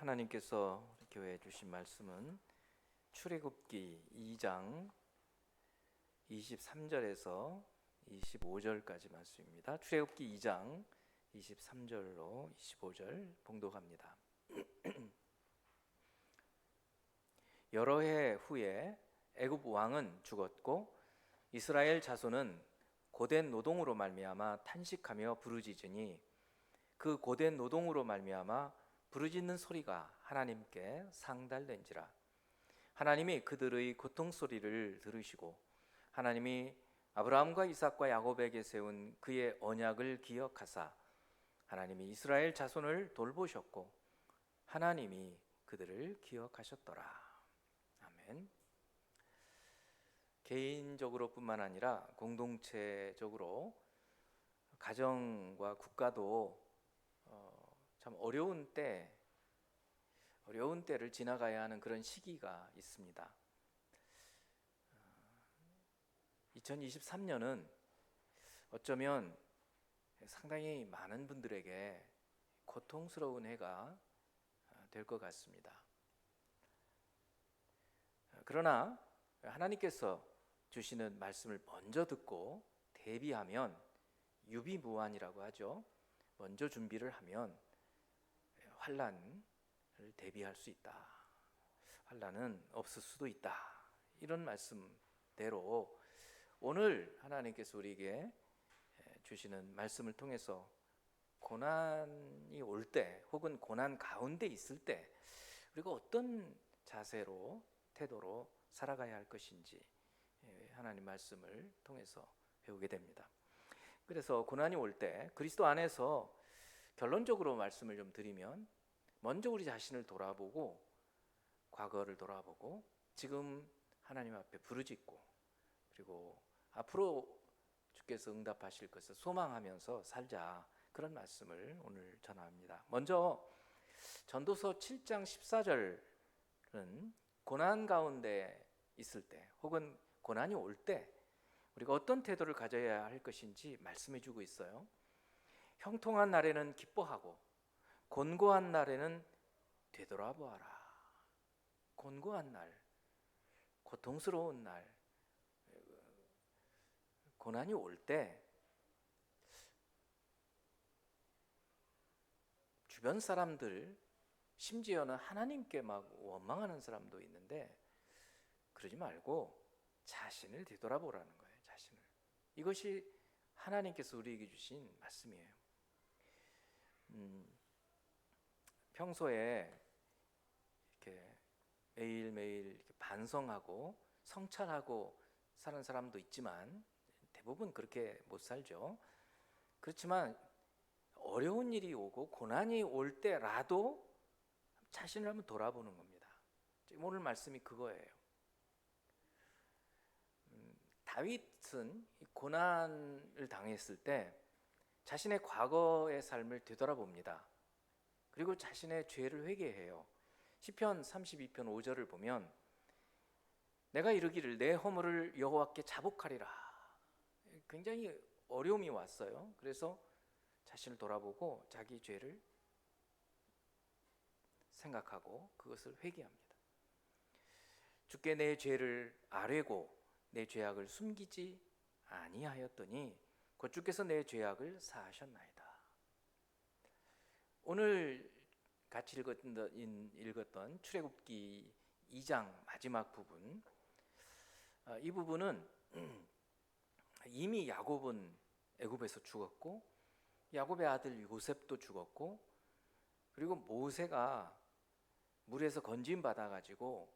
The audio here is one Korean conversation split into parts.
하나님께서 우리 교회에 주신 말씀은 출애굽기 2장 23절에서 25절까지 말씀입니다. 출애굽기 2장 23절로 25절 봉독합니다. 여러 해 후에 애굽 왕은 죽었고 이스라엘 자손은 고된 노동으로 말미암아 탄식하며 부르짖으니 그 고된 노동으로 말미암아 부르짖는 소리가 하나님께 상달된지라. 하나님이 그들의 고통 소리를 들으시고 하나님이 아브라함과 이삭과 야곱에게 세운 그의 언약을 기억하사 하나님이 이스라엘 자손을 돌보셨고 하나님이 그들을 기억하셨더라. 아멘. 개인적으로뿐만 아니라 공동체적으로 가정과 국가도 참 어려운 때를 지나가야 하는 그런 시기가 있습니다. 2023년은 어쩌면 상당히 많은 분들에게 고통스러운 해가 될 것 같습니다. 그러나 하나님께서 주시는 말씀을 먼저 듣고 대비하면 유비무환이라고 하죠. 먼저 준비를 하면 환난을 대비할 수 있다. 환난은 없을 수도 있다. 이런 말씀대로 오늘 하나님께서 우리에게 주시는 말씀을 통해서 고난이 올 때 혹은 고난 가운데 있을 때 우리가 어떤 자세로 태도로 살아가야 할 것인지 하나님 말씀을 통해서 배우게 됩니다. 그래서 고난이 올 때 그리스도 안에서 결론적으로 말씀을 좀 드리면 먼저 우리 자신을 돌아보고 과거를 돌아보고 지금 하나님 앞에 부르짖고 그리고 앞으로 주께서 응답하실 것을 소망하면서 살자, 그런 말씀을 오늘 전합니다. 먼저 전도서 7장 14절은 고난 가운데 있을 때 혹은 고난이 올 때 우리가 어떤 태도를 가져야 할 것인지 말씀해 주고 있어요. 형통한 날에는 기뻐하고 곤고한 날에는 되돌아보아라. 곤고한 날, 고통스러운 날, 고난이 올 때 주변 사람들, 심지어는 하나님께 막 원망하는 사람도 있는데 그러지 말고 자신을 되돌아보라는 거예요. 자신을. 이것이 하나님께서 우리에게 주신 말씀이에요. 평소에 이렇게 매일매일 이렇게 반성하고 성찰하고 사는 사람도 있지만 대부분 그렇게 못 살죠. 그렇지만 어려운 일이 오고 고난이 올 때라도 자신을 한번 돌아보는 겁니다. 오늘 말씀이 그거예요. 다윗은 고난을 당했을 때 자신의 과거의 삶을 되돌아봅니다. 그리고 자신의 죄를 회개해요. 시편 32편 5절을 보면 내가 이르기를 내 허물을 여호와께 자복하리라. 굉장히 어려움이 왔어요. 그래서 자신을 돌아보고 자기 죄를 생각하고 그것을 회개합니다. 주께 내 죄를 아뢰고 내 죄악을 숨기지 아니하였더니 곧 주께서 내 죄악을 사하셨나이다. 오늘 같이 읽었던 출애굽기 2장 마지막 부분, 이 부분은 이미 야곱은 애굽에서 죽었고 야곱의 아들 요셉도 죽었고 그리고 모세가 물에서 건짐 받아가지고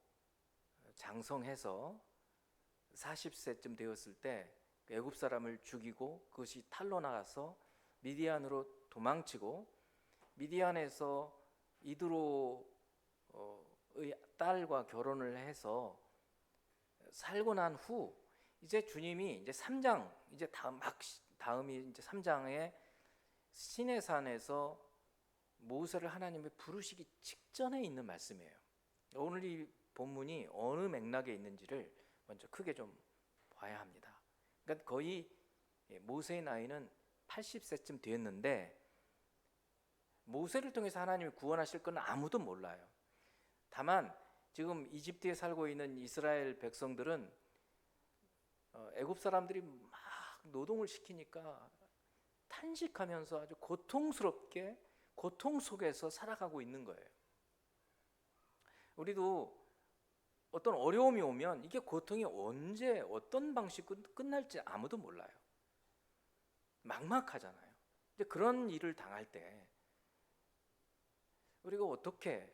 장성해서 40세쯤 되었을 때 애굽 사람을 죽이고 그것이 탈로 나가서 미디안으로 도망치고 미디안에서 이드로의 딸과 결혼을 해서 살고 난 후 이제 주님이 이제 3장 이제 다음이 이제 3장에 시내산에서 모세를 하나님이 부르시기 직전에 있는 말씀이에요. 오늘 이 본문이 어느 맥락에 있는지를 먼저 크게 좀 봐야 합니다. 그러니까 거의 모세의 나이는 80세쯤 되었는데 모세를 통해서 하나님이 구원하실 건 아무도 몰라요. 다만 지금 이집트에 살고 있는 이스라엘 백성들은 애굽 사람들이 막 노동을 시키니까 탄식하면서 아주 고통스럽게 고통 속에서 살아가고 있는 거예요. 우리도 어떤 어려움이 오면 이게 고통이 언제 어떤 방식으로 끝날지 아무도 몰라요. 막막하잖아요. 근데 그런 일을 당할 때 우리가 어떻게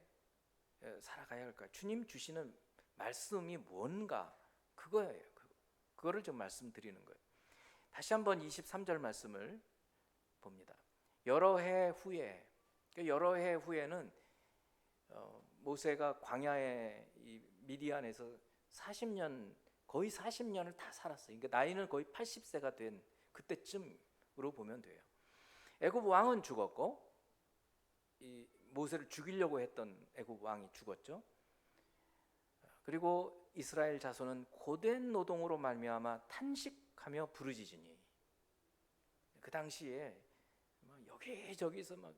살아가야 할까? 주님 주시는 말씀이 뭔가 그거예요. 그거를 좀 말씀드리는 거예요. 다시 한번 23절 말씀을 봅니다. 여러 해 후에, 여러 해 후에는 모세가 광야에 이 미디안에서 40년, 거의 40년을 다 살았어요. 그러니까 나이는 거의 80세가 된 그때쯤으로 보면 돼요. 애굽 왕은 죽었고 이 모세를 죽이려고 했던 애굽 왕이 죽었죠. 그리고 이스라엘 자손은 고된 노동으로 말미암아 탄식하며 부르짖으니, 그 당시에 막 여기저기서 막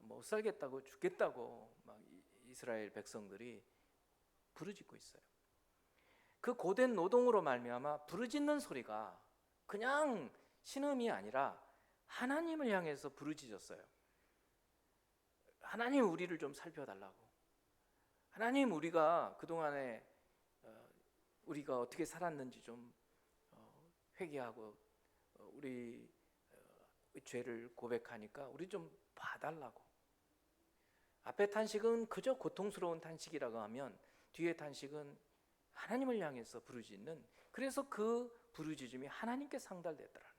못 살겠다고 죽겠다고 막 이스라엘 백성들이 부르짖고 있어요. 그 고된 노동으로 말미암아 부르짖는 소리가 그냥 신음이 아니라 하나님을 향해서 부르짖었어요. 하나님, 우리를 좀 살펴달라고. 하나님, 우리가 그동안에 우리가 어떻게 살았는지 좀 회개하고 우리 죄를 고백하니까 우리 좀 봐달라고. 앞에 탄식은 그저 고통스러운 탄식이라고 하면 뒤에 탄식은 하나님을 향해서 부르짖는, 그래서 그 부르짖음이 하나님께 상달됐더라.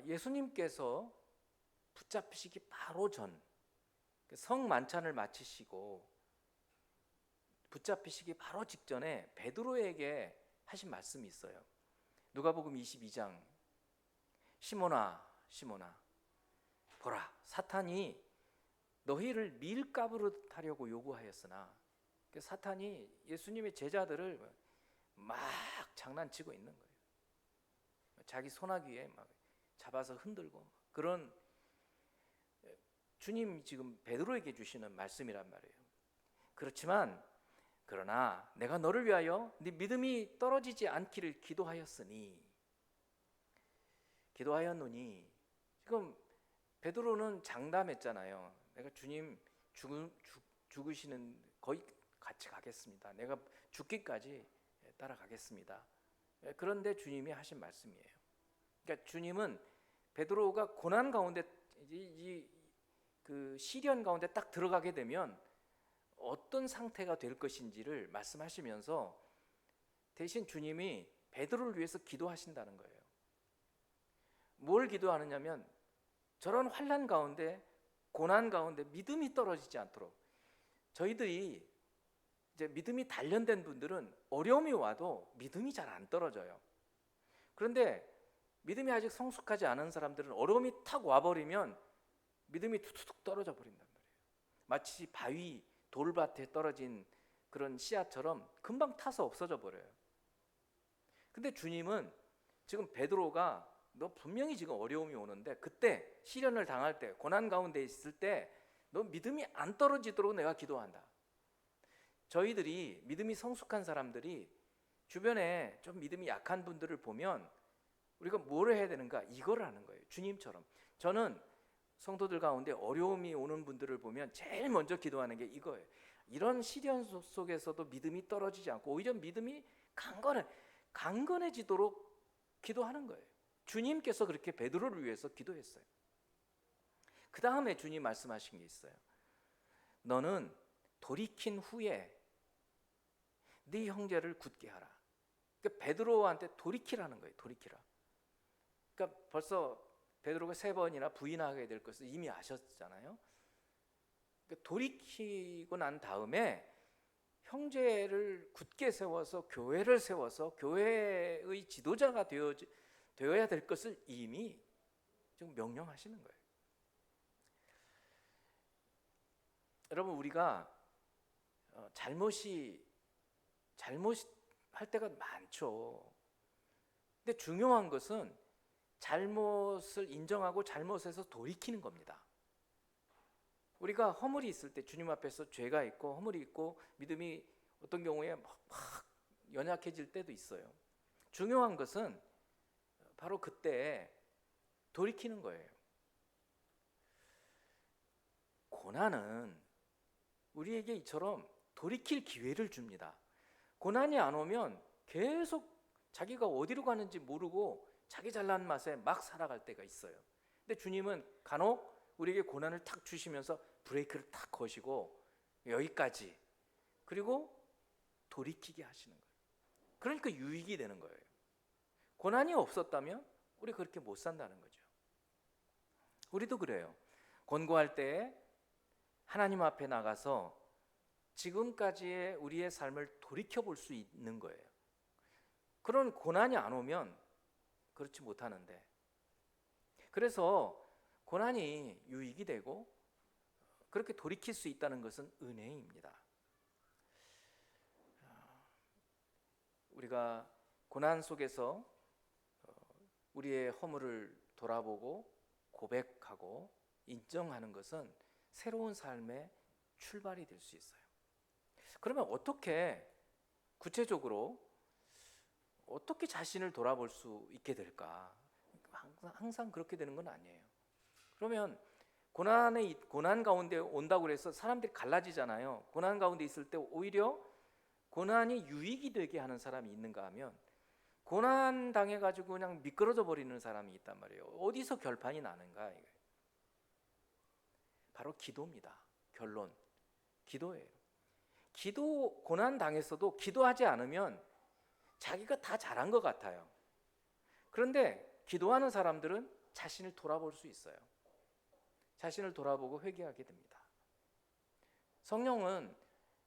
예수님께서 붙잡히시기 바로 전, 성 만찬을 마치시고 붙잡히시기 바로 직전에 베드로에게 하신 말씀이 있어요. 누가복음 22장, 시몬아 시몬아, 보라, 사탄이 너희를 밀가부르 하려고 요구하였으나, 사탄이 예수님의 제자들을 막 장난치고 있는 거예요. 자기 소나귀에 막 잡아서 흔들고, 그런 주님 지금 베드로에게 주시는 말씀이란 말이에요. 그렇지만 그러나 내가 너를 위하여 네 믿음이 떨어지지 않기를 기도하였노니, 지금 베드로는 장담했잖아요. 내가 주님 죽으시는 거의 같이 가겠습니다. 내가 죽기까지 따라가겠습니다. 그런데 주님이 하신 말씀이에요. 그러니까 주님은 베드로가 고난 가운데, 그 시련 가운데 딱 들어가게 되면 어떤 상태가 될 것인지를 말씀하시면서 대신 주님이 베드로를 위해서 기도하신다는 거예요. 뭘 기도하느냐면 저런 환난 가운데, 고난 가운데 믿음이 떨어지지 않도록. 저희들이 이제 믿음이 단련된 분들은 어려움이 와도 믿음이 잘 안 떨어져요. 그런데 믿음이 아직 성숙하지 않은 사람들은 어려움이 탁 와버리면 믿음이 툭툭 떨어져 버린단 말이에요. 마치 바위 돌밭에 떨어진 그런 씨앗처럼 금방 타서 없어져 버려요. 근데 주님은 지금 베드로가 너 분명히 지금 어려움이 오는데, 그때 시련을 당할 때, 고난 가운데 있을 때 너 믿음이 안 떨어지도록 내가 기도한다. 저희들이 믿음이 성숙한 사람들이 주변에 좀 믿음이 약한 분들을 보면 우리가 뭘 해야 되는가? 이걸 하는 거예요. 주님처럼. 저는 성도들 가운데 어려움이 오는 분들을 보면 제일 먼저 기도하는 게 이거예요. 이런 시련 속에서도 믿음이 떨어지지 않고 오히려 믿음이 강건해지도록 기도하는 거예요. 주님께서 그렇게 베드로를 위해서 기도했어요. 그 다음에 주님 말씀하신 게 있어요. 너는 돌이킨 후에 네 형제를 굳게 하라. 그러니까 베드로한테 돌이키라는 거예요. 돌이키라. 그러니까 벌써 베드로가 3번이나 부인하게 될 것을 이미 아셨잖아요. 그러니까 돌이키고 난 다음에 형제를 굳게 세워서 교회를 세워서 교회의 지도자가 되어야 될 것을 이미 지금 명령하시는 거예요. 여러분, 우리가 잘못할 때가 많죠. 근데 중요한 것은 잘못을 인정하고 잘못에서 돌이키는 겁니다. 우리가 허물이 있을 때, 주님 앞에서 죄가 있고 허물이 있고 믿음이 어떤 경우에 막 연약해질 때도 있어요. 중요한 것은 바로 그때 돌이키는 거예요. 고난은 우리에게 이처럼 돌이킬 기회를 줍니다. 고난이 안 오면 계속 자기가 어디로 가는지 모르고 자기 잘난 맛에 막 살아갈 때가 있어요. 근데 주님은 간혹 우리에게 고난을 탁 주시면서 브레이크를 탁 거시고 여기까지, 그리고 돌이키게 하시는 거예요. 그러니까 유익이 되는 거예요. 고난이 없었다면 우리 그렇게 못 산다는 거죠. 우리도 그래요. 권고할 때 하나님 앞에 나가서 지금까지의 우리의 삶을 돌이켜 볼 수 있는 거예요. 그런 고난이 안 오면 그렇지 못하는데, 그래서 고난이 유익이 되고 그렇게 돌이킬 수 있다는 것은 은혜입니다. 우리가 고난 속에서 우리의 허물을 돌아보고 고백하고 인정하는 것은 새로운 삶의 출발이 될 수 있어요. 그러면 어떻게 구체적으로 어떻게 자신을 돌아볼 수 있게 될까? 항상 그렇게 되는 건 아니에요. 그러면 고난 가운데 온다고 해서 사람들이 갈라지잖아요. 고난 가운데 있을 때 오히려 고난이 유익이 되게 하는 사람이 있는가 하면, 고난 당해가지고 그냥 미끄러져 버리는 사람이 있단 말이에요. 어디서 결판이 나는가? 바로 기도입니다. 결론, 기도예요. 고난 당했어도 기도하지 않으면 자기가 다 잘한 것 같아요. 그런데 기도하는 사람들은 자신을 돌아볼 수 있어요. 자신을 돌아보고 회개하게 됩니다. 성령은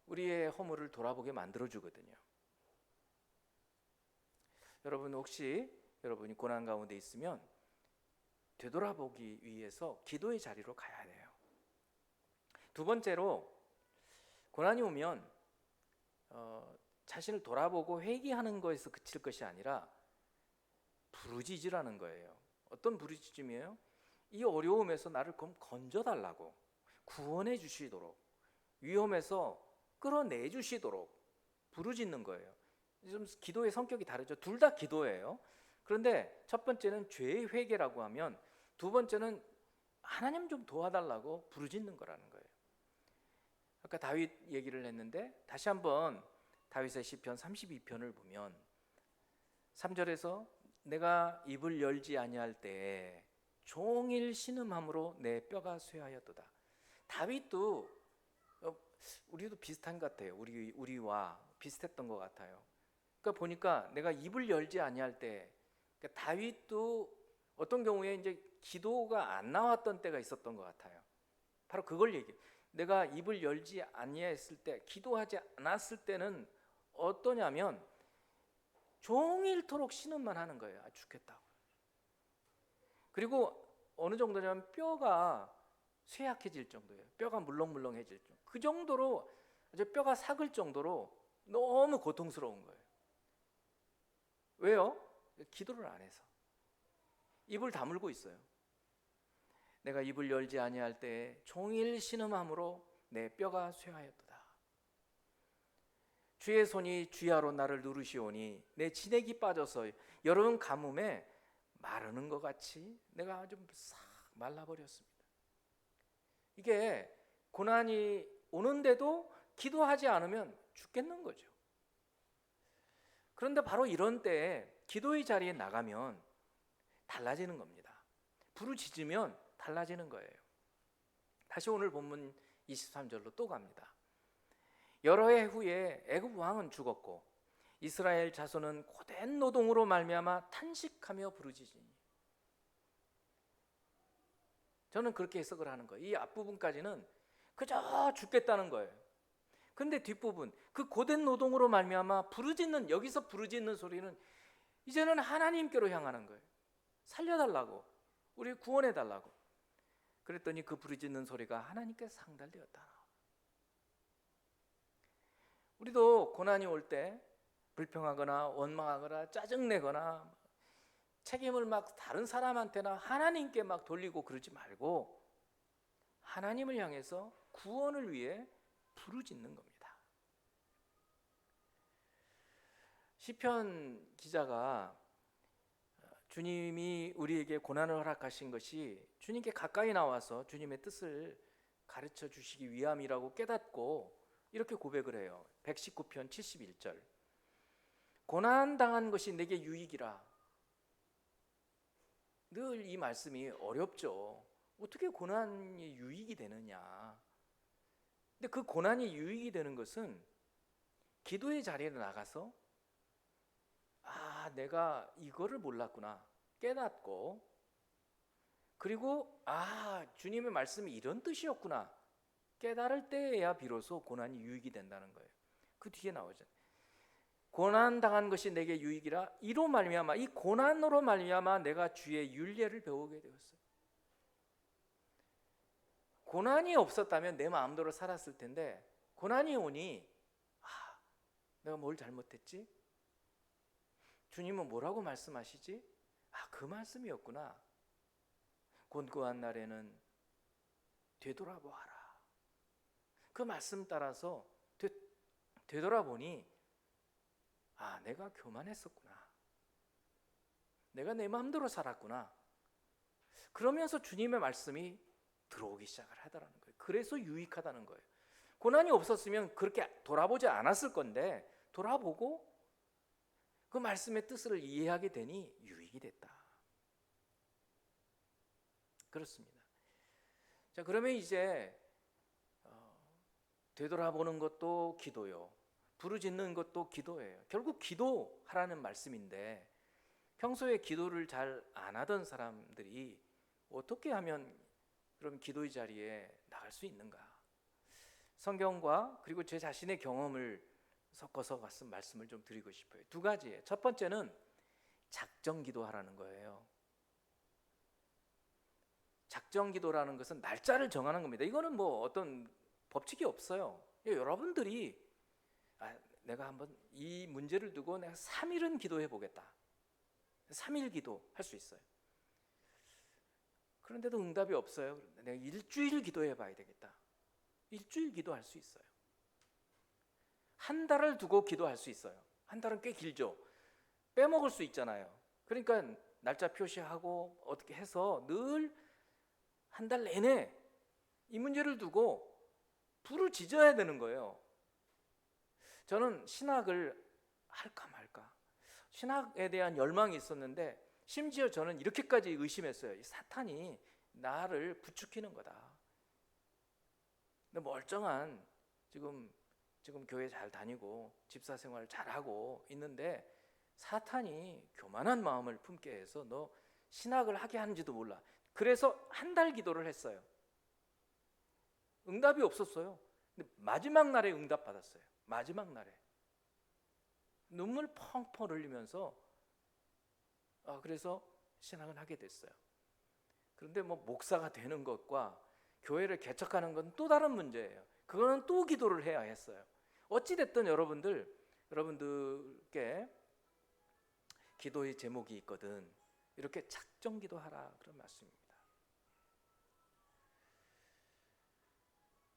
우리의 허물을 돌아보게 만들어주거든요. 여러분, 혹시 여러분이 고난 가운데 있으면 되돌아보기 위해서 기도의 자리로 가야 돼요. 두 번째로, 고난이 오면 자신을 돌아보고 회개하는 것에서 그칠 것이 아니라 부르짖으라는 거예요. 어떤 부르짖음이에요? 이 어려움에서 나를 건져달라고, 구원해 주시도록, 위험에서 끌어내 주시도록 부르짖는 거예요. 좀 기도의 성격이 다르죠. 둘 다 기도예요. 그런데 첫 번째는 죄의 회개라고 하면, 두 번째는 하나님 좀 도와달라고 부르짖는 거라는 거예요. 아까 다윗 얘기를 했는데 다시 한번 다윗의 시편 32편을 보면 3절에서 내가 입을 열지 아니할 때에 종일 신음함으로 내 뼈가 쇠하였도다. 다윗도 우리도 비슷한 것 같아요. 우리와 비슷했던 것 같아요. 그러니까 보니까 내가 입을 열지 아니할 때, 그러니까 다윗도 어떤 경우에 이제 기도가 안 나왔던 때가 있었던 것 같아요. 바로 그걸 얘기해요. 내가 입을 열지 아니했을 때, 기도하지 않았을 때는 어떠냐면 종일토록 신음만 하는 거예요. 아, 죽겠다고. 그리고 어느 정도냐면 뼈가 쇠약해질 정도예요. 뼈가 물렁물렁해질 정도. 그 정도로 뼈가 삭을 정도로 너무 고통스러운 거예요. 왜요? 기도를 안 해서. 입을 다물고 있어요. 내가 입을 열지 아니할 때 종일 신음함으로 내 뼈가 쇠하였도다. 주의 손이 주야로 나를 누르시오니 내 진액이 빠져서 여름 가뭄에 마르는 것 같이 내가 좀 싹 말라버렸습니다. 이게 고난이 오는데도 기도하지 않으면 죽겠는 거죠. 그런데 바로 이런 때에 기도의 자리에 나가면 달라지는 겁니다. 부르짖으면 달라지는 거예요. 다시 오늘 본문 23절로 또 갑니다. 여러 해 후에 애굽 왕은 죽었고 이스라엘 자손은 고된 노동으로 말미암아 탄식하며 부르짖으니. 저는 그렇게 해석을 하는 거예요. 이 앞부분까지는 그저 죽겠다는 거예요. 근데 뒷부분, 그 고된 노동으로 말미암아 부르짖는, 여기서 부르짖는 소리는 이제는 하나님께로 향하는 거예요. 살려달라고, 우리 구원해달라고. 그랬더니 그 부르짖는 소리가 하나님께 상달되었다. 우리도 고난이 올 때 불평하거나 원망하거나 짜증내거나 책임을 막 다른 사람한테나 하나님께 막 돌리고 그러지 말고 하나님을 향해서 구원을 위해 부르짖는 겁니다. 시편 기자가 주님이 우리에게 고난을 허락하신 것이 주님께 가까이 나와서 주님의 뜻을 가르쳐 주시기 위함이라고 깨닫고 이렇게 고백을 해요. 119편 71절. 고난당한 것이 내게 유익이라. 늘 이 말씀이 어렵죠. 어떻게 고난이 유익이 되느냐. 근데 그 고난이 유익이 되는 것은 기도의 자리에 나가서 내가 이거를 몰랐구나 깨닫고, 그리고 주님의 말씀이 이런 뜻이었구나 깨달을 때에야 비로소 고난이 유익이 된다는 거예요. 그 뒤에 나오죠. 고난 당한 것이 내게 유익이라. 이로 말미암아, 이 고난으로 말미암아 내가 주의 율례를 배우게 되었어요. 고난이 없었다면 내 마음대로 살았을 텐데 고난이 오니 내가 뭘 잘못했지? 주님은 뭐라고 말씀하시지? 그 말씀이었구나. 곤고한 날에는 되돌아보아라. 그 말씀 따라서 되돌아보니 내가 교만했었구나. 내가 내 마음대로 살았구나. 그러면서 주님의 말씀이 들어오기 시작을 하더라는 거예요. 그래서 유익하다는 거예요. 고난이 없었으면 그렇게 돌아보지 않았을 건데 돌아보고 그 말씀의 뜻을 이해하게 되니 유익이 됐다. 그렇습니다. 자, 그러면 이제 되돌아보는 것도 기도요, 부르짖는 것도 기도예요. 결국 기도하라는 말씀인데 평소에 기도를 잘 안 하던 사람들이 어떻게 하면 그럼 기도의 자리에 나갈 수 있는가? 성경과 그리고 제 자신의 경험을 섞어서 말씀을 좀 드리고 싶어요. 두 가지예요. 첫 번째는 작정 기도하라는 거예요. 작정 기도라는 것은 날짜를 정하는 겁니다. 이거는 뭐 어떤 법칙이 없어요. 여러분들이 내가 한번 이 문제를 두고 내가 3일은 기도해 보겠다. 3일 기도 할 수 있어요. 그런데도 응답이 없어요. 그런데 내가 일주일 기도해 봐야 되겠다. 일주일 기도할 수 있어요. 한 달을 두고 기도할 수 있어요. 한 달은 꽤 길죠. 빼먹을 수 있잖아요. 그러니까 날짜 표시하고 어떻게 해서 늘 한 달 내내 이 문제를 두고 부르짖어야 되는 거예요. 저는 신학을 할까 말까, 신학에 대한 열망이 있었는데 심지어 저는 이렇게까지 의심했어요. 이 사탄이 나를 부추기는 거다. 근데 멀쩡한 지금 교회 잘 다니고 집사 생활 잘하고 있는데 사탄이 교만한 마음을 품게 해서 너 신학을 하게 하는지도 몰라. 그래서 한 달 기도를 했어요. 응답이 없었어요. 근데 마지막 날에 응답 받았어요. 마지막 날에 눈물 펑펑 흘리면서 그래서 신학을 하게 됐어요. 그런데 뭐 목사가 되는 것과 교회를 개척하는 건 또 다른 문제예요. 그거는 또 기도를 해야 했어요. 어찌 됐든 여러분들께 기도의 제목이 있거든. 이렇게 작정 기도하라 그런 말씀입니다.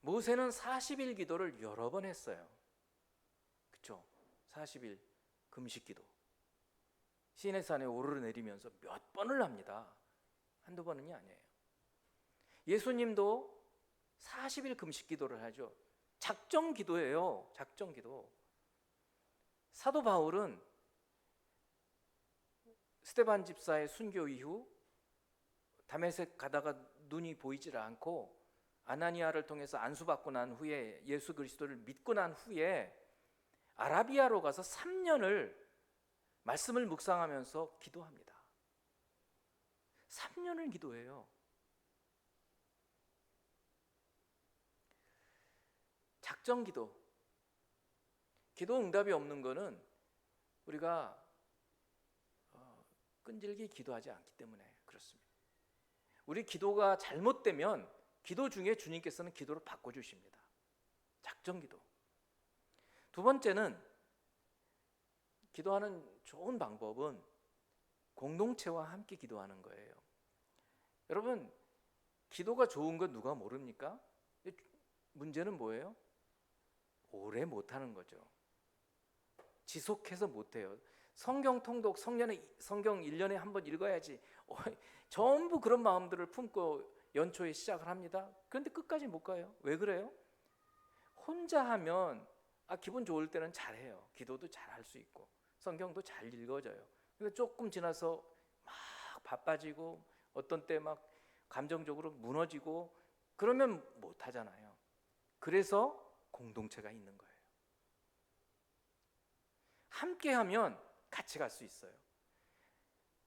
모세는 40일 기도를 여러 번 했어요. 그렇죠? 40일 금식 기도. 시내산에 오르내리면서 몇 번을 합니다. 한두 번은이 아니에요. 예수님도 40일 금식 기도를 하죠. 작정 기도예요. 작정 기도. 사도 바울은 스데반 집사의 순교 이후 다메섹 가다가 눈이 보이질 않고 아나니아를 통해서 안수받고 난 후에 예수 그리스도를 믿고 난 후에 아라비아로 가서 3년을 말씀을 묵상하면서 기도합니다. 3년을 기도해요. 작정 기도. 기도 응답이 없는 거는 우리가 끈질기 기도하지 않기 때문에 그렇습니다. 우리 기도가 잘못되면 기도 중에 주님께서는 기도를 바꿔주십니다. 작정 기도. 두 번째는 기도하는 좋은 방법은 공동체와 함께 기도하는 거예요. 여러분, 기도가 좋은 건 누가 모릅니까? 문제는 뭐예요? 오래 못하는 거죠. 지속해서 못해요. 성경 통독, 성경 1년에 한 번 읽어야지. 전부 그런 마음들을 품고 연초에 시작을 합니다. 그런데 끝까지 못 가요. 왜 그래요? 혼자 하면 기분 좋을 때는 잘해요. 기도도 잘할 수 있고 성경도 잘 읽어져요. 근데 조금 지나서 막 바빠지고 어떤 때 막 감정적으로 무너지고 그러면 못 하잖아요. 그래서 공동체가 있는 거예요. 함께 하면 같이 갈 수 있어요.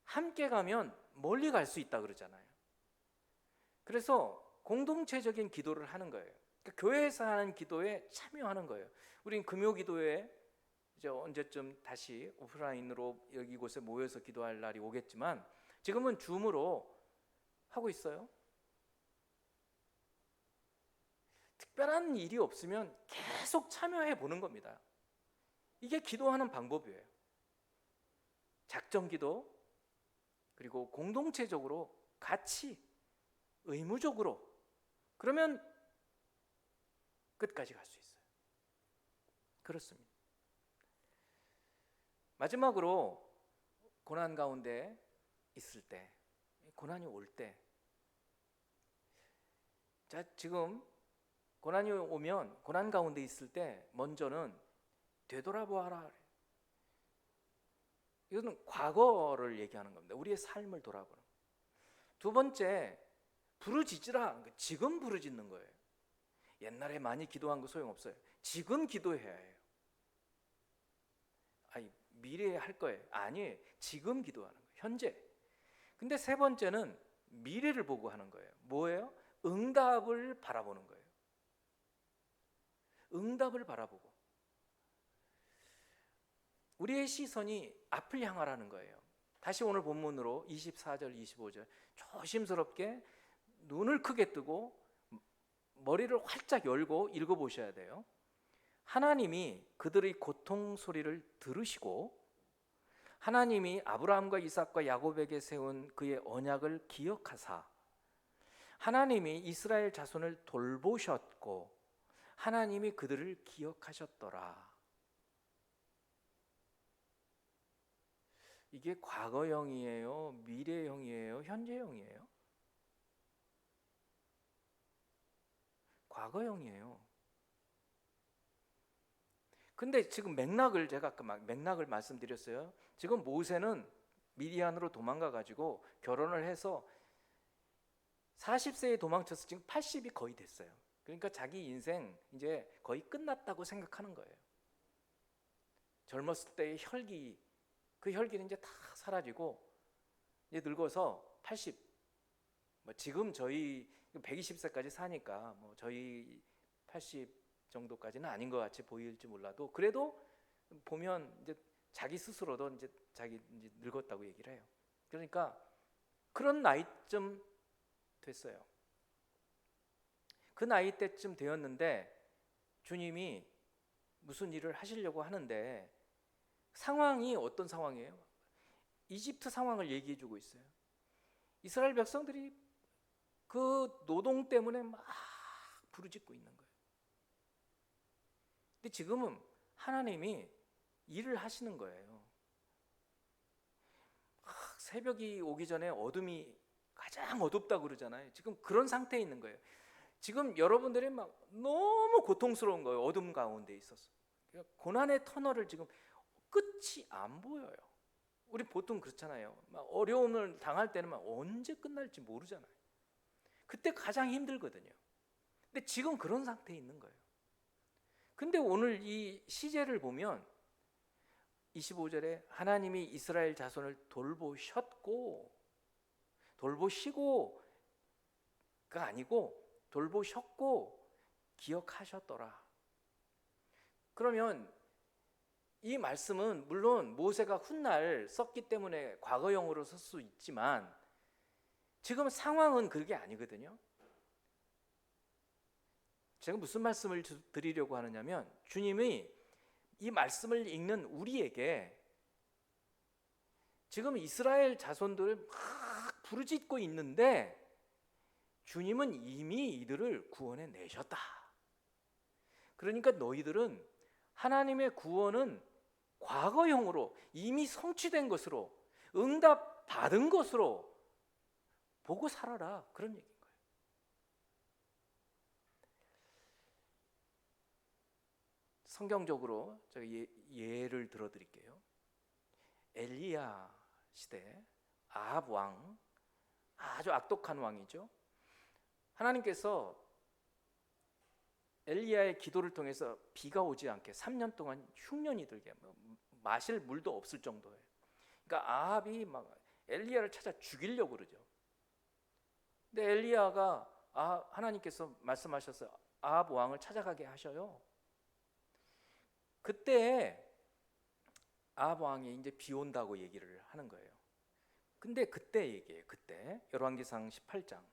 함께 가면 멀리 갈 수 있다 그러잖아요. 그래서 공동체적인 기도를 하는 거예요. 그러니까 교회에서 하는 기도에 참여하는 거예요. 우린 금요 기도회 이제 언제쯤 다시 오프라인으로 여기 이곳에 모여서 기도할 날이 오겠지만 지금은 줌으로 하고 있어요. 특별한 일이 없으면 계속 참여해 보는 겁니다. 이게 기도하는 방법이에요. 작정 기도, 그리고 공동체적으로 같이 의무적으로, 그러면 끝까지 갈 수 있어요. 그렇습니다. 마지막으로 고난 가운데 있을 때, 고난이 올 때, 자, 지금 고난이 오면 고난 가운데 있을 때 먼저는 되돌아보아라. 이거는 과거를 얘기하는 겁니다. 우리의 삶을 돌아보는. 두 번째, 부르짖으라. 지금 부르짖는 거예요. 옛날에 많이 기도한 거 소용없어요. 지금 기도해야 해요. 미래에 할 거예요. 아니, 지금 기도하는 거예요. 현재. 근데 세 번째는 미래를 보고 하는 거예요. 뭐예요? 응답을 바라보는 거예요. 응답을 바라보고 우리의 시선이 앞을 향하라는 거예요. 다시 오늘 본문으로 24절 25절 조심스럽게 눈을 크게 뜨고 머리를 활짝 열고 읽어보셔야 돼요. 하나님이 그들의 고통 소리를 들으시고 하나님이 아브라함과 이삭과 야곱에게 세운 그의 언약을 기억하사 하나님이 이스라엘 자손을 돌보셨고 하나님이 그들을 기억하셨더라. 이게 과거형이에요? 미래형이에요? 현재형이에요? 과거형이에요. 근데 지금 맥락을 제가 아까 맥락을 말씀드렸어요. 지금 모세는 미디안으로 도망가 가지고 결혼을 해서 40세에 도망쳐서 지금 80이 거의 됐어요. 그러니까 자기 인생 이제 거의 끝났다고 생각하는 거예요. 젊었을 때의 혈기, 그 혈기는 이제 다 사라지고 이제 늙어서 80. 지금 저희 120세까지 사니까 저희 80 정도까지는 아닌 것 같이 보일지 몰라도 그래도 보면 이제 자기 스스로도 이제 자기 이제 늙었다고 얘기를 해요. 그러니까 그런 나이쯤 됐어요. 그 나이 때쯤 되었는데 주님이 무슨 일을 하시려고 하는데 상황이 어떤 상황이에요? 이집트 상황을 얘기해 주고 있어요. 이스라엘 백성들이 그 노동 때문에 막 부르짖고 있는 거예요. 근데 지금은 하나님이 일을 하시는 거예요. 새벽이 오기 전에 어둠이 가장 어둡다고 그러잖아요. 지금 그런 상태에 있는 거예요. 지금 여러분들이 막 너무 고통스러운 거예요. 어둠 가운데 있어서. 고난의 터널을 지금 끝이 안 보여요. 우리 보통 그렇잖아요. 막 어려움을 당할 때는 막 언제 끝날지 모르잖아요. 그때 가장 힘들거든요. 근데 지금 그런 상태에 있는 거예요. 근데 오늘 이 시제를 보면 25절에 하나님이 이스라엘 자손을 돌보시고가 아니고 돌보셨고 기억하셨더라. 그러면 이 말씀은 물론 모세가 훗날 썼기 때문에 과거형으로 쓸 수 있지만 지금 상황은 그게 아니거든요. 제가 무슨 말씀을 드리려고 하느냐면 주님이 이 말씀을 읽는 우리에게 지금 이스라엘 자손들을 막 부르짖고 있는데 주님은 이미 이들을 구원해 내셨다. 그러니까 너희들은 하나님의 구원은 과거형으로 이미 성취된 것으로, 응답 받은 것으로 보고 살아라, 그런 얘기인 거예요. 성경적으로 제가 예를 들어 드릴게요. 엘리야 시대 아합 왕, 아주 악독한 왕이죠. 하나님께서 엘리야의 기도를 통해서 비가 오지 않게 3년 동안 흉년이 들게, 마실 물도 없을 정도예요. 그러니까 아합이 막 엘리야를 찾아 죽이려고 그러죠. 근데 엘리야가 하나님께서 말씀하셔서 아합 왕을 찾아가게 하셔요. 그때 아합 왕이 이제 비 온다고 얘기를 하는 거예요. 근데 그때 얘기해요. 그때 열왕기상 18장.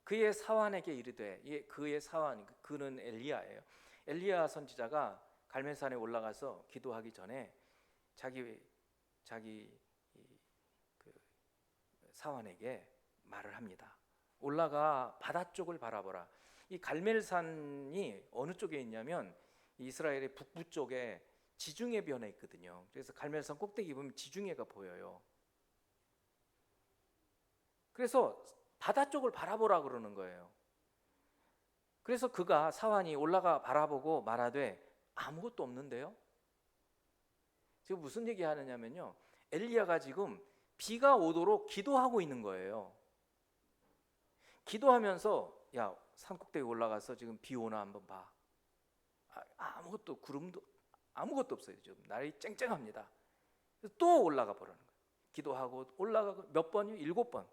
그의 사환에게 이르되, 그의 사환, 그는 엘리야예요. 엘리야 선지자가 갈멜산에 올라가서 기도하기 전에 자기 그 사환에게 말을 합니다. 올라가 바다 쪽을 바라보라. 이 갈멜산이 어느 쪽에 있냐면 이스라엘의 북부 쪽에 지중해 변에 있거든요. 그래서 갈멜산 꼭대기 보면 지중해가 보여요. 그래서 바다 쪽을 바라보라 그러는 거예요. 그래서 그가 사환이 올라가 바라보고 말하되 아무것도 없는데요. 지금 무슨 얘기 하느냐면요, 엘리야가 지금 비가 오도록 기도하고 있는 거예요. 기도하면서 야, 산꼭대기 올라가서 지금 비 오나 한번 봐. 아무것도, 구름도 아무것도 없어요. 지금 날이 쨍쨍합니다. 또 올라가 보라는 거예요. 기도하고 올라가고 몇 번이요? 7번.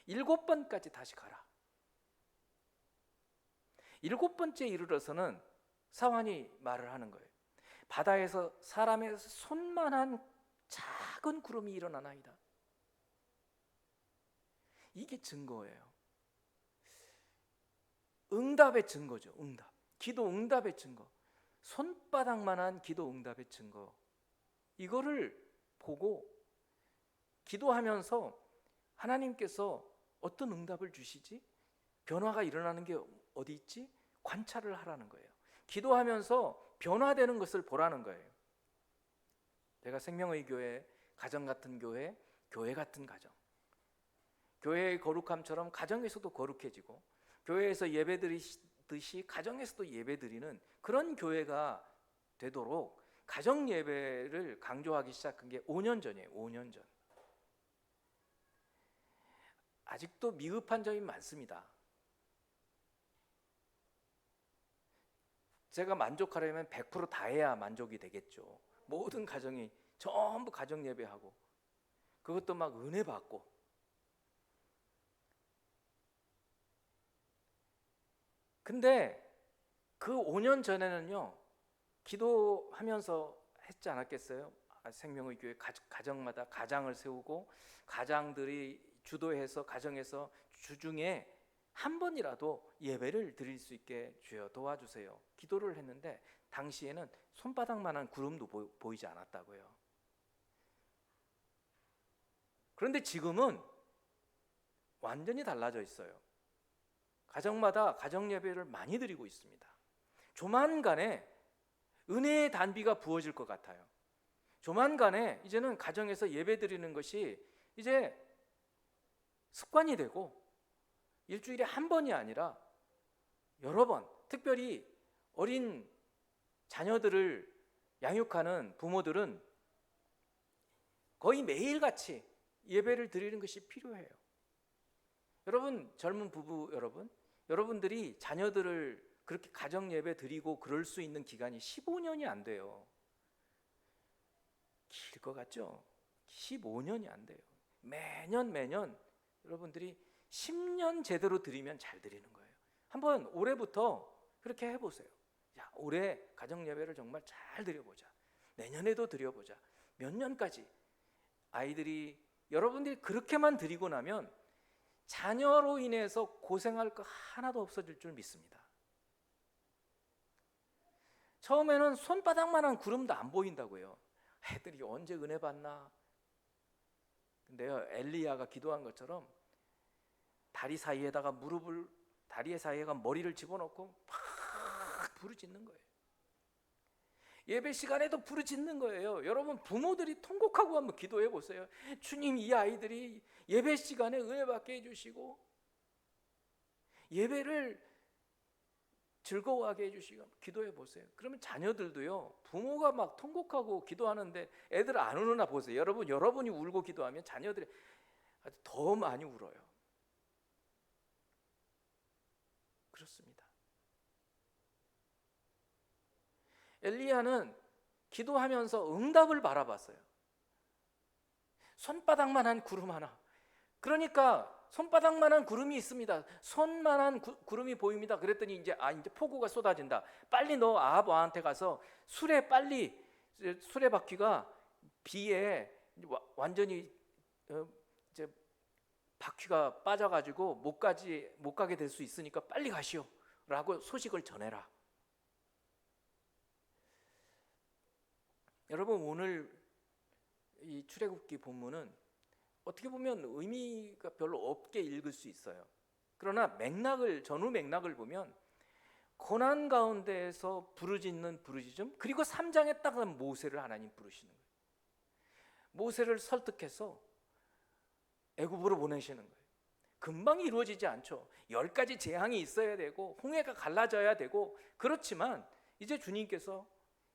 7번까지 다시 가라. 7번째 이르러서는 사환이 말을 하는 거예요. 바다에서 사람의 손만한 작은 구름이 일어나나이다. 이게 증거예요. 응답의 증거죠. 응답. 기도 응답의 증거. 손바닥만한 기도 응답의 증거. 이거를 보고 기도하면서 하나님께서 어떤 응답을 주시지? 변화가 일어나는 게 어디 있지? 관찰을 하라는 거예요. 기도하면서 변화되는 것을 보라는 거예요. 제가 생명의 교회, 가정 같은 교회, 교회 같은 가정. 교회의 거룩함처럼 가정에서도 거룩해지고, 교회에서 예배드리듯이 가정에서도 예배드리는 그런 교회가 되도록 가정 예배를 강조하기 시작한 게 5년 전이에요. 5년 전. 아직도 미흡한 점이 많습니다. 제가 만족하려면 100% 다 해야 만족이 되겠죠. 모든 가정이 전부 가정 예배하고, 그것도 막 은혜 받고. 근데 그 5년 전에는요, 기도하면서 했지 않았겠어요? 생명의 교회 가정마다 가장을 세우고, 가장들이 주도해서 가정에서 주중에 한 번이라도 예배를 드릴 수 있게 주여 도와주세요, 기도를 했는데 당시에는 손바닥만한 구름도 보이지 않았다고요. 그런데 지금은 완전히 달라져 있어요. 가정마다 가정 예배를 많이 드리고 있습니다. 조만간에 은혜의 단비가 부어질 것 같아요. 조만간에 이제는 가정에서 예배 드리는 것이 이제 습관이 되고, 일주일에 한 번이 아니라 여러 번, 특별히 어린 자녀들을 양육하는 부모들은 거의 매일같이 예배를 드리는 것이 필요해요. 여러분, 젊은 부부 여러분들이 자녀들을 그렇게 가정 예배 드리고 그럴 수 있는 기간이 15년이 안 돼요. 길 것 같죠? 15년이 안 돼요. 매년 여러분들이 10년 제대로 드리면 잘 드리는 거예요. 한번 올해부터 그렇게 해보세요. 야, 올해 가정 예배를 정말 잘 드려보자. 내년에도 드려보자. 몇 년까지. 아이들이, 여러분들이 그렇게만 드리고 나면 자녀로 인해서 고생할 거 하나도 없어질 줄 믿습니다. 처음에는 손바닥만한 구름도 안 보인다고요. 애들이 언제 은혜 받나, 근데요, 엘리야가 기도한 것처럼 다리 사이에다가 다리 사이에가 머리를 집어넣고 막 부르짖는 거예요. 예배 시간에도 부르짖는 거예요. 여러분, 부모들이 통곡하고 한번 기도해 보세요. 주님, 이 아이들이 예배 시간에 은혜 받게 해주시고 예배를 즐거워하게 해주시고 기도해 보세요. 그러면 자녀들도요, 부모가 막 통곡하고 기도하는데 애들 안 우나 보세요. 여러분이 울고 기도하면 자녀들이 더 많이 울어요. 그렇습니다. 엘리야는 기도하면서 응답을 바라봤어요. 손바닥만한 구름 하나. 그러니까 손바닥만한 구름이 있습니다. 손만한 구름이 보입니다. 그랬더니 이제 폭우가 쏟아진다. 빨리 너 아합 왕한테 가서 수레바퀴가 비에 완전히 이제 바퀴가 빠져가지고 못 가게 될 수 있으니까 빨리 가시오라고 소식을 전해라. 여러분, 오늘 이 출애굽기 본문은 어떻게 보면 의미가 별로 없게 읽을 수 있어요. 그러나 전후 맥락을 보면 고난 가운데에서 부르짖는 부르짖음, 그리고 3장에 딱 모세를 하나님 부르시는 거예요. 모세를 설득해서 애굽으로 보내시는 거예요. 금방 이루어지지 않죠. 10가지 재앙이 있어야 되고 홍해가 갈라져야 되고, 그렇지만 이제 주님께서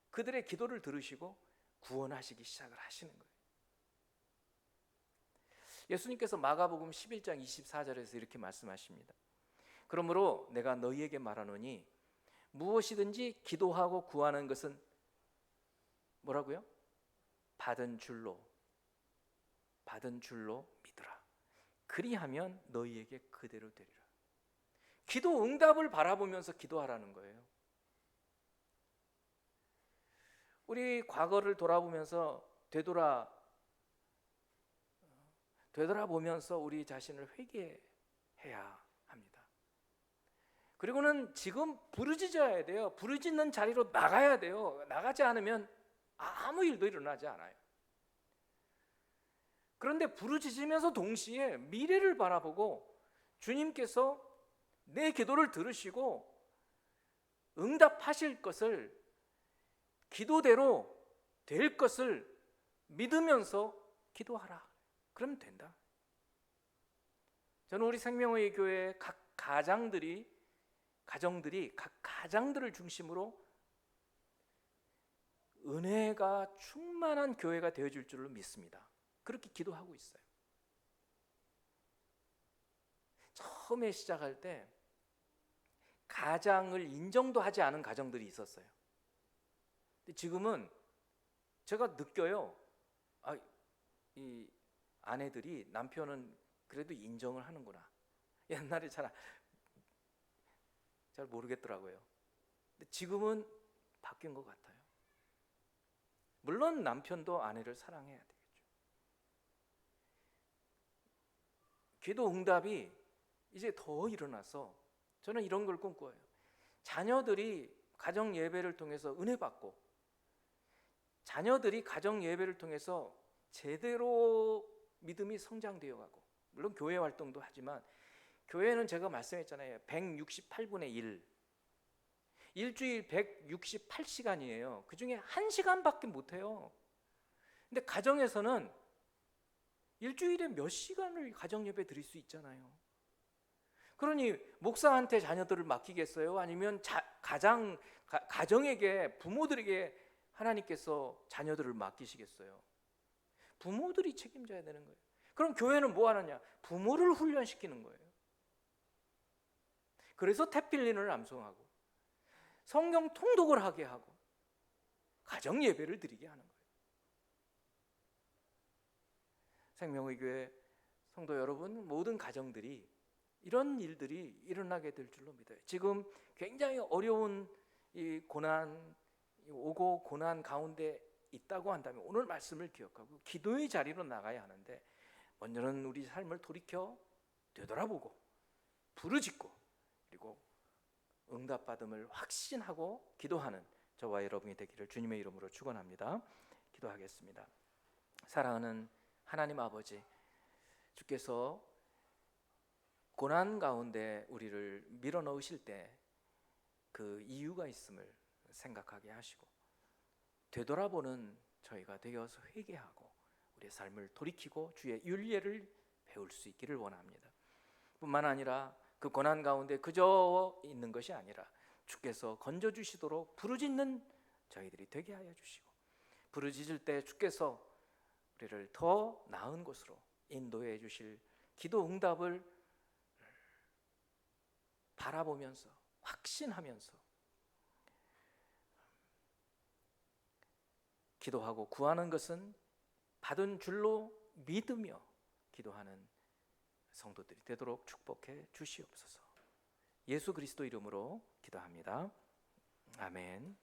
그들의 기도를 들으시고 구원하시기 시작을 하시는 거예요. 예수님께서 마가복음 11장 24절에서 이렇게 말씀하십니다. 그러므로 내가 너희에게 말하노니 무엇이든지 기도하고 구하는 것은 뭐라고요? 받은 줄로 믿으라. 그리하면 너희에게 그대로 되리라. 기도 응답을 바라보면서 기도하라는 거예요. 우리 과거를 돌아보면서 되돌아보면서 우리 자신을 회개해야 합니다. 그리고는 지금 부르짖어야 돼요. 부르짖는 자리로 나가야 돼요. 나가지 않으면 아무 일도 일어나지 않아요. 그런데 부르짖으면서 동시에 미래를 바라보고 주님께서 내 기도를 들으시고 응답하실 것을, 기도대로 될 것을 믿으면서 기도하라. 그러면 된다. 저는 우리 생명의 교회 각 가정들이 각 가정들을 중심으로 은혜가 충만한 교회가 되어줄 줄로 믿습니다. 그렇게 기도하고 있어요. 처음에 시작할 때 가장을 인정도 하지 않은 가정들이 있었어요. 근데 지금은 제가 느껴요. 이 아내들이 남편은 그래도 인정을 하는구나. 옛날에 잘 모르겠더라고요. 근데 지금은 바뀐 것 같아요. 물론 남편도 아내를 사랑해야 되겠죠. 기도 응답이 이제 더 일어나서 저는 이런 걸 꿈꿔요. 자녀들이 가정 예배를 통해서 은혜 받고, 자녀들이 가정 예배를 통해서 제대로 믿음이 성장되어 가고, 물론 교회 활동도 하지만 교회는 제가 말씀했잖아요. 168분의 1. 일주일 168시간이에요. 그 중에 1시간밖에 못해요. 근데 가정에서는 일주일에 몇 시간을 가정 예배 드릴 수 있잖아요. 그러니 목사한테 자녀들을 맡기겠어요? 아니면 가정에게, 부모들에게 하나님께서 자녀들을 맡기시겠어요? 부모들이 책임져야 되는 거예요. 그럼 교회는 뭐 하느냐? 부모를 훈련시키는 거예요. 그래서 태필린을 암송하고 성경 통독을 하게 하고 가정 예배를 드리게 하는 거예요. 생명의 교회 성도 여러분, 모든 가정들이 이런 일들이 일어나게 될 줄로 믿어요. 지금 굉장히 어려운 이 고난 가운데 있다고 한다면 오늘 말씀을 기억하고 기도의 자리로 나가야 하는데, 먼저는 우리 삶을 돌이켜 되돌아보고 부르짖고, 그리고 응답받음을 확신하고 기도하는 저와 여러분이 되기를 주님의 이름으로 축원합니다. 기도하겠습니다. 사랑하는 하나님 아버지, 주께서 고난 가운데 우리를 밀어넣으실 때 그 이유가 있음을 생각하게 하시고 되돌아보는 저희가 되어서 회개하고 우리의 삶을 돌이키고 주의 윤례를 배울 수 있기를 원합니다. 뿐만 아니라 그 고난 가운데 그저 있는 것이 아니라 주께서 건져주시도록 부르짖는 저희들이 되게 하여 주시고, 부르짖을 때 주께서 우리를 더 나은 곳으로 인도해 주실 기도 응답을 바라보면서 확신하면서 기도하고 구하는 것은 받은 줄로 믿으며 기도하는 성도들이 되도록 축복해 주시옵소서. 예수 그리스도 이름으로 기도합니다. 아멘.